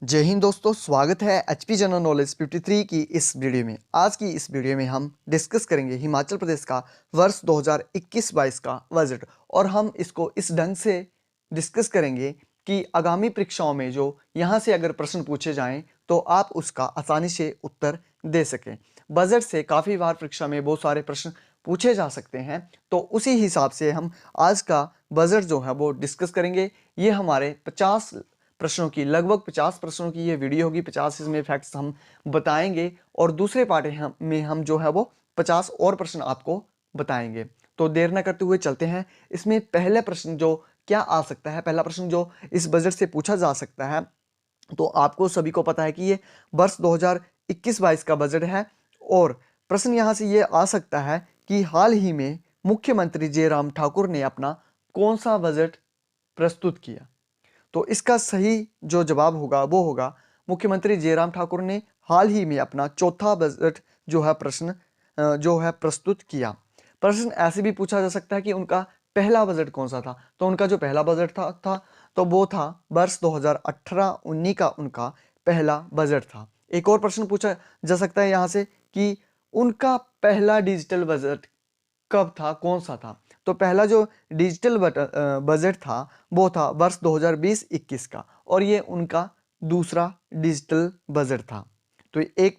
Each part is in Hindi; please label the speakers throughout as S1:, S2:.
S1: जय हिंद दोस्तों, स्वागत है एचपी जनरल नॉलेज 53 की इस वीडियो में। आज की इस वीडियो में हम डिस्कस करेंगे हिमाचल प्रदेश का वर्ष 2021-22 का बजट और हम इसको इस ढंग से डिस्कस करेंगे कि आगामी परीक्षाओं में जो यहाँ से अगर प्रश्न पूछे जाएं तो आप उसका आसानी से उत्तर दे सकें। बजट से काफ़ी बार परीक्षा में बहुत सारे प्रश्न पूछे जा सकते हैं, तो उसी हिसाब से हम आज का बजट जो है वो डिस्कस करेंगे। ये हमारे 50 प्रश्नों की, लगभग 50 प्रश्नों की ये वीडियो होगी। 50 इसमें फैक्ट्स हम बताएंगे और दूसरे पार्ट में हम जो है वो 50 और प्रश्न आपको बताएंगे। तो देर न करते हुए चलते हैं। इसमें पहले प्रश्न जो क्या आ सकता है, पहला प्रश्न जो इस बजट से पूछा जा सकता है, तो आपको सभी को पता है कि ये वर्ष 2021-22 का बजट है। और प्रश्न यहाँ से ये आ सकता है कि हाल ही में मुख्यमंत्री जयराम ठाकुर ने अपना कौन सा बजट प्रस्तुत किया। तो इसका सही जो जवाब होगा वो होगा मुख्यमंत्री जयराम ठाकुर ने हाल ही में अपना चौथा बजट जो है प्रस्तुत किया। प्रश्न ऐसे भी पूछा जा सकता है कि उनका पहला बजट कौन सा था। तो उनका जो पहला बजट था तो वो था वर्ष 2018-19 का उनका पहला बजट था। एक और प्रश्न पूछा जा सकता है यहाँ से कि उनका पहला डिजिटल बजट कब था, कौन सा था। तो पहला जो डिजिटल बजट था वो था वर्ष 2020-21 का और ये उनका दूसरा डिजिटल बजट था। तो एक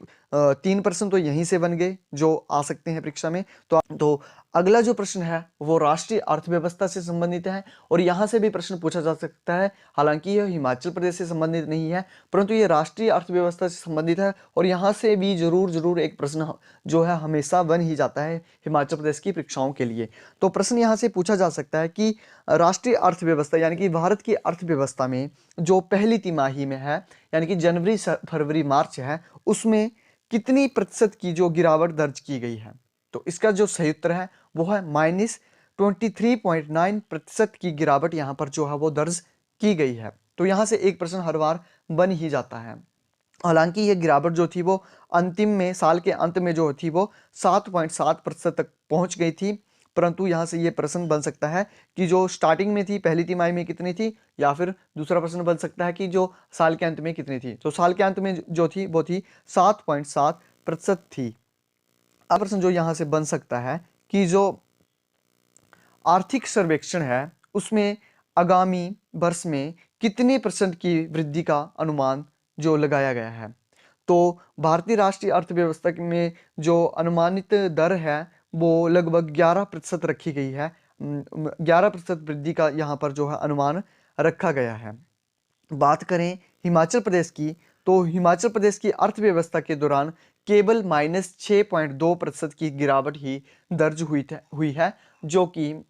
S1: 3% तो यहीं से बन गए जो आ सकते हैं परीक्षा में। तो अगला जो प्रश्न है वो राष्ट्रीय अर्थव्यवस्था से संबंधित है और यहाँ से भी प्रश्न पूछा जा सकता है। हालांकि यह हिमाचल प्रदेश से संबंधित नहीं है, परंतु ये राष्ट्रीय अर्थव्यवस्था से संबंधित है और यहाँ से भी जरूर एक प्रश्न जो है हमेशा बन ही जाता है हिमाचल प्रदेश की परीक्षाओं के लिए। तो प्रश्न यहाँ से पूछा जा सकता है कि राष्ट्रीय अर्थव्यवस्था यानी कि भारत की अर्थव्यवस्था में जो पहली तिमाही में है, यानी कि जनवरी फरवरी मार्च है, उसमें कितनी प्रतिशत की जो गिरावट दर्ज की गई है। तो इसका जो सही उत्तर है वो है -23.9% की गिरावट यहाँ पर जो है वो दर्ज की गई है। तो यहाँ से एक प्रश्न हर बार बन ही जाता है। हालांकि ये गिरावट जो थी वो अंतिम में, साल के अंत में जो थी वो 7.7% तक पहुंच गई थी। परंतु यहाँ से ये प्रश्न बन सकता है कि जो स्टार्टिंग में थी पहली तिमाही में कितनी थी, या फिर दूसरा प्रश्न बन सकता है कि जो साल के अंत में कितनी थी। तो साल के अंत में जो थी वो थी 7.7% थी। अब प्रश्न जो यहाँ से बन सकता है कि जो आर्थिक सर्वेक्षण है उसमें आगामी वर्ष में कितने % की वृद्धि का अनुमान जो लगाया गया है। तो भारतीय राष्ट्रीय अर्थव्यवस्था में जो अनुमानित दर है वो लगभग 11% रखी गई है। 11% वृद्धि का यहाँ पर जो है अनुमान रखा गया है। बात करें हिमाचल प्रदेश की, तो हिमाचल प्रदेश की अर्थव्यवस्था के दौरान केवल -6.2% की गिरावट ही दर्ज हुई है, जो कि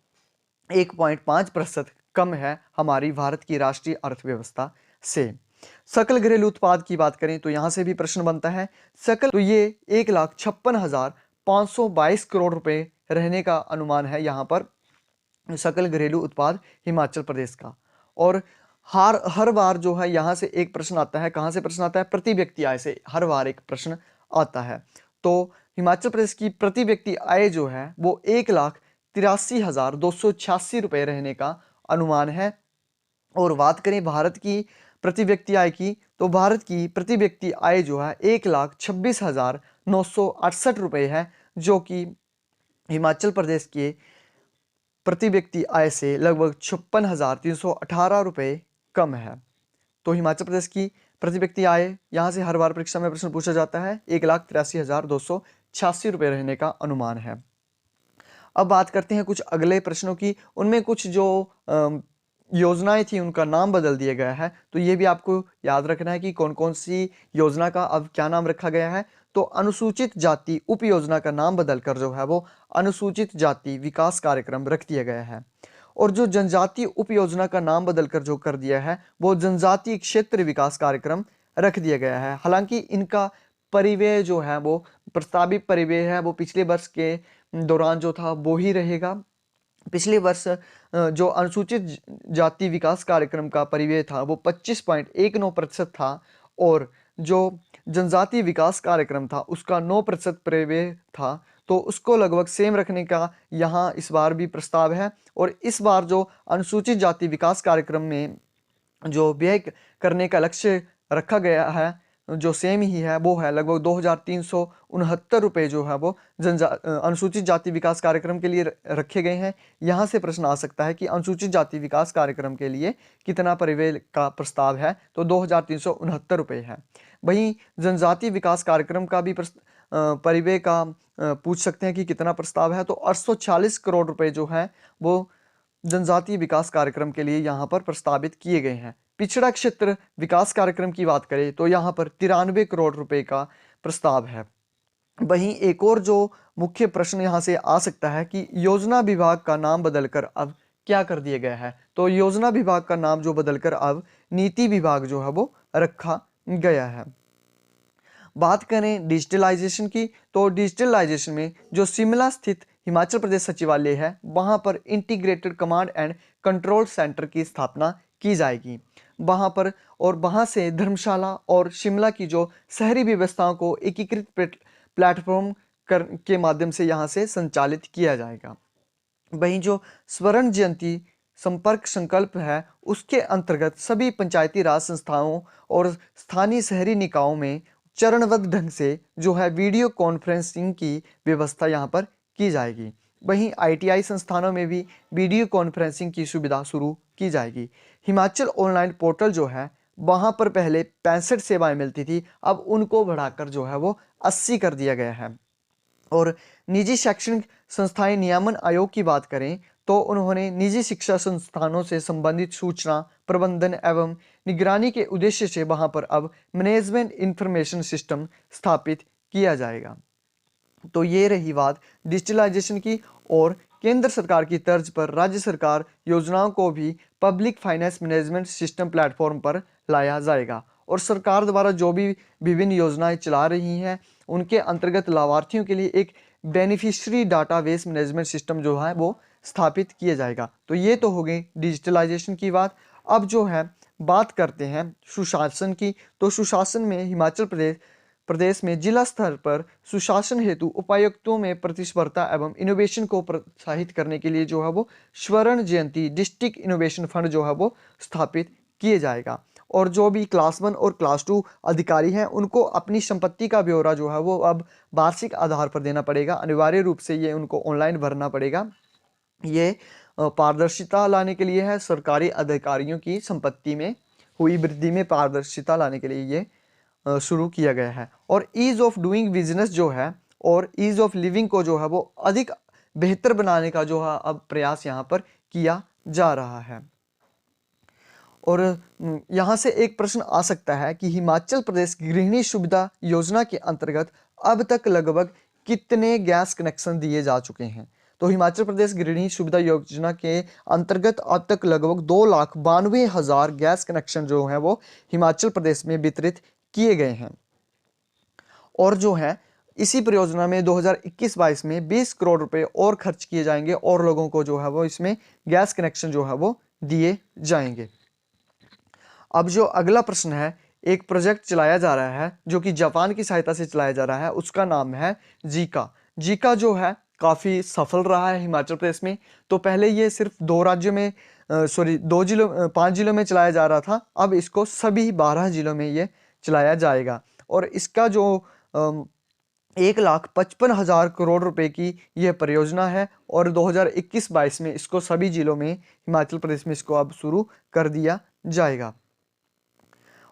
S1: 1.5% कम है हमारी भारत की राष्ट्रीय अर्थव्यवस्था से। सकल घरेलू उत्पाद की बात करें तो यहाँ से भी प्रश्न बनता है। तो ये 1,56,522 करोड़ रुपए रहने का अनुमान है यहाँ पर सकल घरेलू उत्पाद हिमाचल प्रदेश का। और हर बार जो है यहाँ से एक प्रश्न आता है। कहाँ से प्रश्न आता है? प्रति व्यक्ति आय से हर बार एक प्रश्न आता है। तो हिमाचल प्रदेश की प्रति व्यक्ति आय जो है वो 1,83,286 रुपये रहने का अनुमान है। और बात करें भारत की प्रति व्यक्ति आय की, तो भारत की प्रति व्यक्ति आय जो है 1,26,968 रुपये है, जो कि हिमाचल प्रदेश के प्रति व्यक्ति आय से लगभग 56,318 रुपये कम है। तो हिमाचल प्रदेश की प्रति व्यक्ति आय यहाँ से हर बार परीक्षा में प्रश्न पूछा जाता है, 1,83,286 रुपये रहने का अनुमान है। अब बात करते हैं कुछ अगले प्रश्नों की। उनमें कुछ जो योजनाएं थी उनका नाम बदल दिया गया है, तो ये भी आपको याद रखना है कि कौन कौन सी योजना का अब क्या नाम रखा गया है। तो अनुसूचित जाति उप योजना का नाम बदलकर जो है वो अनुसूचित जाति विकास कार्यक्रम रख दिया गया है। और जो जनजातीय उप योजना का नाम बदलकर जो कर दिया है वो जनजातीय क्षेत्र विकास कार्यक्रम रख दिया गया है। हालांकि इनका परिव्यय जो है वो प्रस्तावित परिव्यय है वो पिछले वर्ष के दौरान जो था वो ही रहेगा। पिछले वर्ष जो अनुसूचित जाति विकास कार्यक्रम का परिव्यय था वो 25.19% था और जो जनजातीय विकास कार्यक्रम था उसका 9% परिव्यय था। तो उसको लगभग सेम रखने का यहाँ इस बार भी प्रस्ताव है। और इस बार जो अनुसूचित जाति विकास कार्यक्रम में जो व्यय करने का लक्ष्य रखा गया है जो सेम ही है, वो है लगभग 2369 रुपये जो है वो अनुसूचित जाति विकास कार्यक्रम के लिए रखे गए हैं। यहाँ से प्रश्न आ सकता है कि अनुसूचित जाति विकास कार्यक्रम के लिए कितना परिव्यय का प्रस्ताव है, तो 2369 रुपये है। वहीं जनजाति विकास कार्यक्रम का भी परिव्यय का पूछ सकते हैं कि कितना प्रस्ताव है, तो 846 करोड़ रुपए जो है वो जनजातीय विकास कार्यक्रम के लिए यहाँ पर प्रस्तावित किए गए हैं। पिछड़ा क्षेत्र विकास कार्यक्रम की बात करें तो यहाँ पर 93 करोड़ रुपए का प्रस्ताव है। वहीं एक और जो मुख्य प्रश्न यहाँ से आ सकता है कि योजना विभाग का नाम बदलकर अब क्या कर दिया गया है, तो योजना विभाग का नाम जो बदलकर अब नीति विभाग जो है वो रखा गया है। बात करें डिजिटलाइजेशन की, तो डिजिटलाइजेशन में जो शिमला स्थित हिमाचल प्रदेश सचिवालय है वहां पर integrated command and control centre की स्थापना की जाएगी वहां पर, और वहां से धर्मशाला और शिमला की जो शहरी व्यवस्थाओं को एकीकृत प्लेटफॉर्म के माध्यम से यहां से संचालित किया जाएगा। वहीं जो स्वर्ण जयंती संपर्क संकल्प है उसके अंतर्गत सभी पंचायती राज संस्थाओं और स्थानीय शहरी निकायों में चरणबद्ध ढंग से जो है वीडियो कॉन्फ्रेंसिंग की व्यवस्था यहाँ पर की जाएगी। वहीं आईटीआई संस्थानों में भी वीडियो कॉन्फ्रेंसिंग की सुविधा शुरू की जाएगी। हिमाचल ऑनलाइन पोर्टल जो है वहाँ पर पहले 65 सेवाएं मिलती थी, अब उनको बढ़ाकर जो है वो 80 कर दिया गया है। और निजी शैक्षणिक संस्थाएं नियामन आयोग की बात करें तो उन्होंने निजी शिक्षा संस्थानों से संबंधित सूचना प्रबंधन एवं निगरानी के उद्देश्य से वहां पर अब मैनेजमेंट इंफॉर्मेशन सिस्टम स्थापित किया जाएगा। तो ये रही बात डिजिटलाइजेशन की, और केंद्र सरकार की तर्ज पर राज्य सरकार योजनाओं को भी public finance management system platform पर लाया जाएगा, और सरकार द्वारा जो भी विभिन्न योजनाएं चला रही हैं उनके अंतर्गत लाभार्थियों के लिए एक बेनिफिशियरी डाटाबेस मैनेजमेंट सिस्टम जो है वो स्थापित किया जाएगा। तो ये तो हो गई डिजिटलाइजेशन की बात। अब जो है बात करते हैं सुशासन की, तो सुशासन में हिमाचल प्रदेश में जिला स्तर पर सुशासन हेतु उपायुक्तों में प्रतिस्पर्धा एवं इनोवेशन को प्रोत्साहित करने के लिए जो है वो स्वर्ण जयंती डिस्ट्रिक्ट इनोवेशन फंड जो है वो स्थापित किए जाएगा। और जो भी क्लास 1 और क्लास 2 अधिकारी हैं उनको अपनी संपत्ति का ब्यौरा जो है वो अब वार्षिक आधार पर देना पड़ेगा, अनिवार्य रूप से ये उनको ऑनलाइन भरना पड़ेगा। ये पारदर्शिता लाने के लिए है, सरकारी अधिकारियों की संपत्ति में हुई वृद्धि में पारदर्शिता लाने के लिए ये शुरू किया गया है। और ईज ऑफ डूइंग बिजनेस जो है और ईज ऑफ लिविंग को जो है वो अधिक बेहतर बनाने का जो है अब प्रयास यहाँ पर किया जा रहा है। और यहाँ से एक प्रश्न आ सकता है कि हिमाचल प्रदेश गृहिणी सुविधा योजना के अंतर्गत अब तक लगभग कितने गैस कनेक्शन दिए जा चुके हैं। तो हिमाचल प्रदेश गृहिणी सुविधा योजना के अंतर्गत अब तक लगभग 2,92,000 गैस कनेक्शन जो है वो हिमाचल प्रदेश में वितरित किए गए हैं। और जो है इसी परियोजना में 2021-22 में 20 करोड़ रुपए और खर्च किए जाएंगे और लोगों को जो है वो इसमें गैस कनेक्शन जो है वो दिए जाएंगे। अब जो अगला प्रश्न है, एक प्रोजेक्ट चलाया जा रहा है जो कि जापान की सहायता से चलाया जा रहा है, उसका नाम है जीका। जीका जो है काफ़ी सफल रहा है हिमाचल प्रदेश में। तो पहले ये सिर्फ 2 राज्यों में 5 जिलों में चलाया जा रहा था, अब इसको सभी 12 जिलों में ये चलाया जाएगा। और इसका जो 1,55,000 करोड़ रुपए की यह परियोजना है और 2021-22 में इसको सभी जिलों में हिमाचल प्रदेश में इसको अब शुरू कर दिया जाएगा।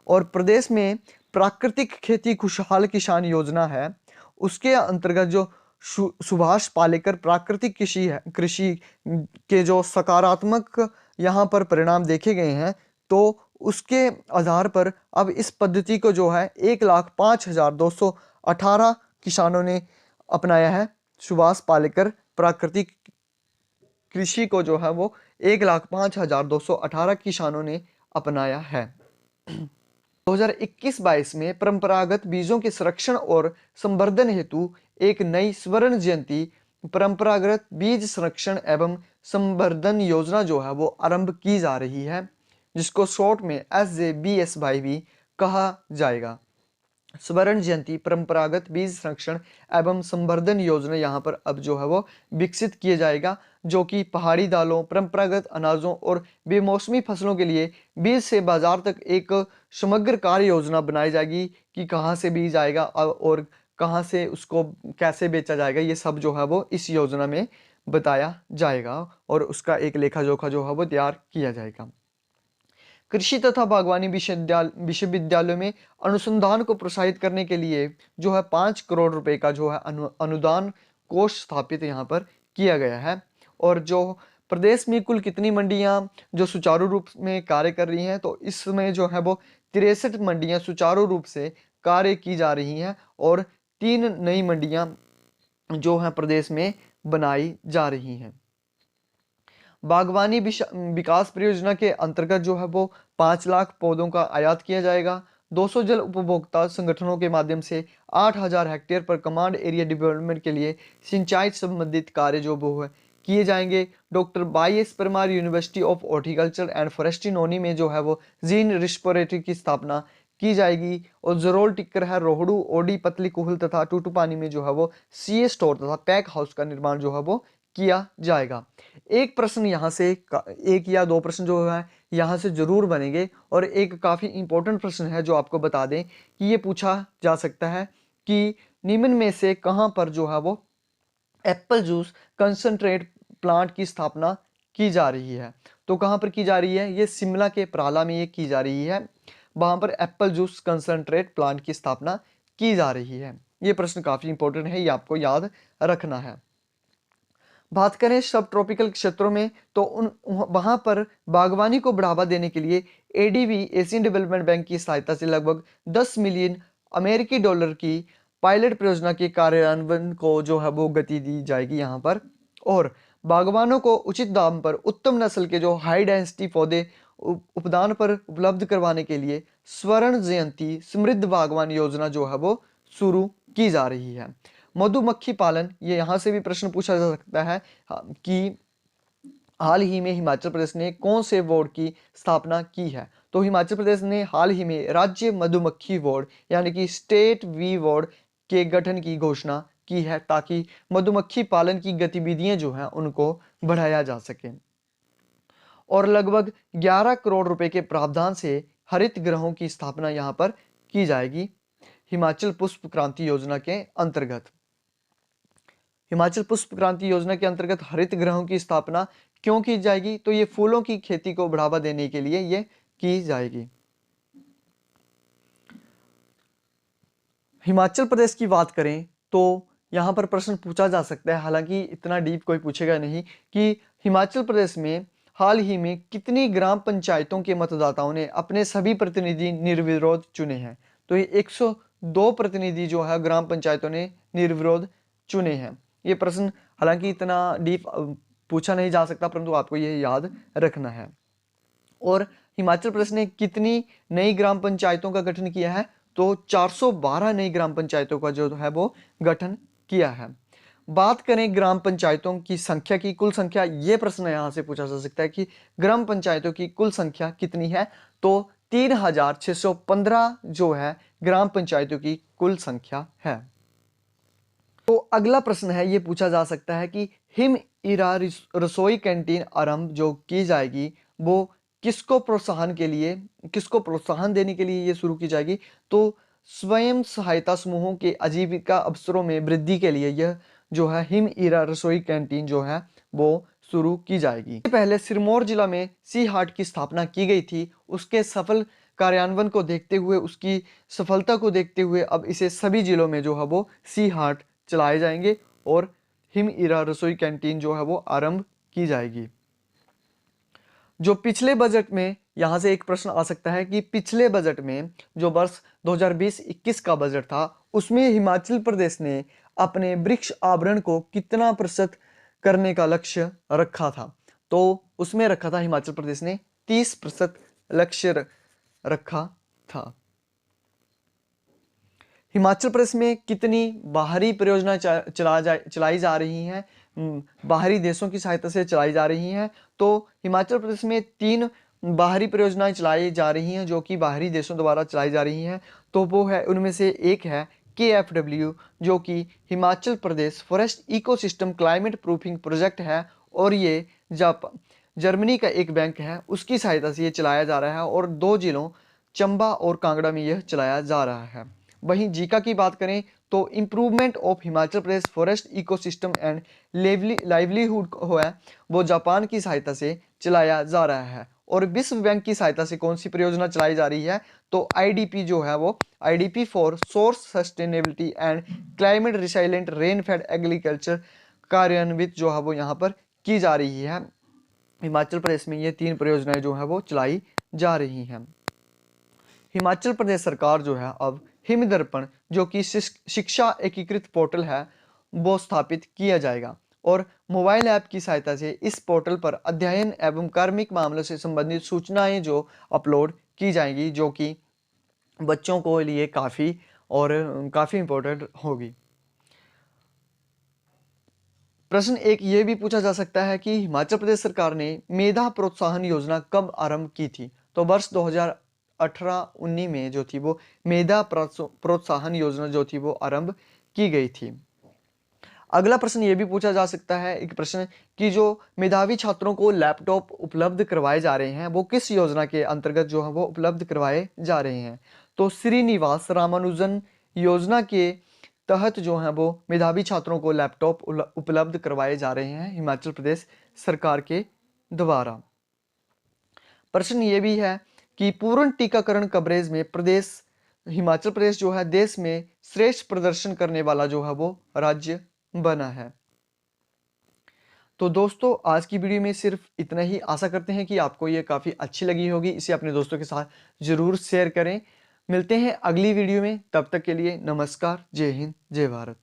S1: और प्रदेश में प्राकृतिक खेती खुशहाल किसान योजना है, उसके अंतर्गत जो सुभाष पालेकर प्राकृतिक कृषि के जो सकारात्मक यहाँ पर परिणाम देखे गए हैं, तो उसके आधार पर अब इस पद्धति को जो है 1,05,218 किसानों ने अपनाया है। सुभाष पालेकर प्राकृतिक कृषि को जो है वो 1,05,218 किसानों ने अपनाया है। 2021-22 में परंपरागत बीजों के संरक्षण और संवर्धन हेतु एक नई स्वर्ण जयंती परंपरागत बीज संरक्षण एवं संवर्धन योजना जो है वो आरंभ की जा रही है, जिसको शॉर्ट में SJBSY भी कहा जाएगा। स्वर्ण जयंती परंपरागत बीज संरक्षण एवं संवर्धन योजना यहाँ पर अब जो है वो विकसित किया जाएगा, जो कि पहाड़ी दालों, परंपरागत अनाजों और बेमौसमी फसलों के लिए बीज से बाजार तक एक समग्र कार्य योजना बनाई जाएगी कि कहाँ से बीज आएगा और कहाँ से उसको कैसे बेचा जाएगा। ये सब जो है वो इस योजना में बताया जाएगा और उसका एक लेखा जोखा जो है वो तैयार किया जाएगा। कृषि तथा बागवानी विश्वविद्यालयों में अनुसंधान को प्रोत्साहित करने के लिए जो है 5 करोड़ रुपए का जो है अनुदान कोष स्थापित यहाँ पर किया गया है। और जो प्रदेश में कुल कितनी मंडियां जो सुचारू रूप में कार्य कर रही हैं, तो इसमें जो है वो 63 मंडियां सुचारू रूप से कार्य की जा रही हैं और 3 नई मंडियां जो है प्रदेश में बनाई जा रही हैं। बागवानी विकास परियोजना के अंतर्गत जो है वो 5 लाख पौधों का आयात किया जाएगा। 200 जल उपभोक्ता संगठनों के माध्यम से 8,000 हेक्टेयर पर कमांड एरिया डेवलपमेंट के लिए सिंचाई संबंधित कार्य जो वो है किए जाएंगे। Doctor Y S Parmar university of horticulture and forestry Nauni में जो है वो जीन रिस्पोरेटरी की स्थापना की जाएगी। और जरोल टिक्कर है रोहड़ू, ओडी, पतली कुहल तथा टूटूपानी में जो है वो सीए स्टोर तथा पैक हाउस का निर्माण जो है वो किया जाएगा। एक प्रश्न यहाँ से एक या दो प्रश्न जो है यहाँ से जरूर बनेंगे और एक काफी इंपॉर्टेंट प्रश्न है जो आपको बता दें कि ये पूछा जा सकता है कि निम्न में से कहां पर जो है वो एप्पल जूस कंसंट्रेट प्लांट की स्थापना की जा रही है। तो कहां पर की जा रही है? ये शिमला के प्राला में ये की जा रही है। वहां पर एप्पल जूस कंसंट्रेट प्लांट की स्थापना की जा रही है। ये प्रश्न काफी इंपॉर्टेंट है, ये आपको याद रखना है। बात करें सब ट्रॉपिकल क्षेत्रों में, तो वहां पर बागवानी को बढ़ावा देने के लिए एडीबी एशियन डेवलपमेंट बैंक की सहायता से लगभग 10 मिलियन अमेरिकी डॉलर की पायलट परियोजना के कार्यान्वयन को जो है वो गति दी जाएगी यहाँ पर। और बागवानों को उचित दाम पर उत्तम नस्ल के जो हाई डेंसिटी पौधे उपदान पर उपलब्ध करवाने के लिए स्वर्ण जयंती समृद्ध बागवान योजना जो है वो शुरू की जा रही है। मधुमक्खी पालन, ये यहाँ से भी प्रश्न पूछा जा सकता है कि हाल ही में हिमाचल प्रदेश ने कौन से बोर्ड की स्थापना की है। तो हिमाचल प्रदेश ने हाल ही में राज्य मधुमक्खी बोर्ड यानी कि स्टेट वी बोर्ड के गठन की घोषणा की है, ताकि मधुमक्खी पालन की गतिविधियां जो हैं उनको बढ़ाया जा सके। और लगभग 11 करोड़ रुपए के प्रावधान से हरित गृहों की स्थापना यहाँ पर की जाएगी हिमाचल पुष्प क्रांति योजना के अंतर्गत। हिमाचल पुष्प क्रांति योजना के अंतर्गत हरित गृहों की स्थापना क्यों की जाएगी? तो ये फूलों की खेती को बढ़ावा देने के लिए ये की जाएगी। हिमाचल प्रदेश की बात करें तो यहाँ पर प्रश्न पूछा जा सकता है, हालांकि इतना डीप कोई पूछेगा नहीं, कि हिमाचल प्रदेश में हाल ही में कितनी ग्राम पंचायतों के मतदाताओं ने अपने सभी प्रतिनिधि निर्विरोध चुने हैं। तो ये 102 प्रतिनिधि जो है ग्राम पंचायतों ने निर्विरोध चुने हैं। ये प्रश्न हालांकि इतना डीप पूछा नहीं जा सकता, परंतु आपको ये याद रखना है। और हिमाचल प्रदेश ने कितनी नई ग्राम पंचायतों का गठन किया है? तो 412 नई ग्राम पंचायतों का जो है वो गठन किया है। बात करें ग्राम पंचायतों की संख्या की, कुल संख्या, ये प्रश्न यहाँ से पूछा जा सकता है कि ग्राम पंचायतों की कुल संख्या कितनी है? तो 3,615 जो है ग्राम पंचायतों की कुल संख्या है। तो अगला प्रश्न है, ये पूछा जा सकता है कि हिम इरा रसोई कैंटीन आरंभ जो की जाएगी वो किसको प्रोत्साहन देने के लिए ये शुरू की जाएगी? तो स्वयं सहायता समूहों के आजीविका अवसरों में वृद्धि के लिए यह जो है हिम इरा रसोई कैंटीन जो है वो शुरू की जाएगी। पहले सिरमौर जिला में सी हाट की स्थापना की गई थी। उसके सफल कार्यान्वयन को देखते हुए, उसकी सफलता को देखते हुए अब इसे सभी जिलों में जो है वो सी हाट चलाए जाएंगे और हिम इरा रसोई कैंटीन जो है वो आरंभ की जाएगी। जो पिछले बजट में, यहां से एक प्रश्न आ सकता है कि पिछले बजट में जो वर्ष 2020-21 का बजट था उसमें हिमाचल प्रदेश ने अपने वृक्ष आवरण को कितना प्रतिशत करने का लक्ष्य रखा था? तो उसमें रखा था हिमाचल प्रदेश ने 30% लक्ष्य रखा था। हिमाचल प्रदेश में कितनी बाहरी परियोजना चलाई जा रही हैं, बाहरी देशों की सहायता से चलाई जा रही हैं? तो हिमाचल प्रदेश में 3 बाहरी परियोजनाएं चलाई जा रही हैं जो कि बाहरी देशों द्वारा चलाई जा रही हैं, तो वो है उनमें से एक है KFW, जो कि Himachal Pradesh forest ecosystem climate proofing project है, और ये जर्मनी का एक बैंक है, उसकी सहायता से ये चलाया जा रहा है और 2 जिलों चंबा और कांगड़ा में यह चलाया जा रहा है। वहीं जीका की बात करें तो improvement of Himachal Pradesh forest ecosystem and livelihood है, वो जापान की सहायता से चलाया जा रहा है। और विश्व बैंक की सहायता से कौन सी परियोजना चलाई जा रही है, तो IDP जो है वो IDP for source sustainability and climate resilient rain fade agriculture कार्यान्वित जो है वो यहाँ पर की जा रही है। हिमाचल प्रदेश में ये 3 परियोजनाएं जो है वो चलाई जा रही हैं। हिमाचल प्रदेश सरकार जो है अब हिमदर्पण, जो कि शिक्षा एकीकृत पोर्टल है, वो स्थापित किया जाएगा और मोबाइल ऐप की सहायता से इस पोर्टल पर अध्ययन एवं कार्मिक मामलों से संबंधित सूचनाएं जो अपलोड की जाएंगी, जो कि बच्चों को लिए काफ़ी इम्पोर्टेंट होगी। प्रश्न एक ये भी पूछा जा सकता है कि हिमाचल प्रदेश सरकार ने मेधा प्रोत्साहन योजना कब आरंभ की थी, तो वर्ष 2018-19 में जो थी वो मेधा प्रोत्साहन योजना जो थी वो आरंभ की गई थी। अगला प्रश्न ये भी पूछा जा सकता है, एक प्रश्न कि जो मेधावी छात्रों को लैपटॉप उपलब्ध करवाए जा रहे हैं वो किस योजना के अंतर्गत जो है वो उपलब्ध करवाए जा रहे हैं, तो श्रीनिवास रामानुजन योजना के तहत जो है वो मेधावी छात्रों को लैपटॉप उपलब्ध करवाए जा रहे हैं हिमाचल प्रदेश सरकार के द्वारा। प्रश्न ये भी है कि पूर्ण टीकाकरण कवरेज में हिमाचल प्रदेश जो है देश में श्रेष्ठ प्रदर्शन करने वाला जो है वो राज्य बना है। तो दोस्तों आज की वीडियो में सिर्फ इतना ही। आशा करते हैं कि आपको ये काफ़ी अच्छी लगी होगी। इसे अपने दोस्तों के साथ ज़रूर शेयर करें। मिलते हैं अगली वीडियो में, तब तक के लिए नमस्कार, जय हिंद, जय भारत।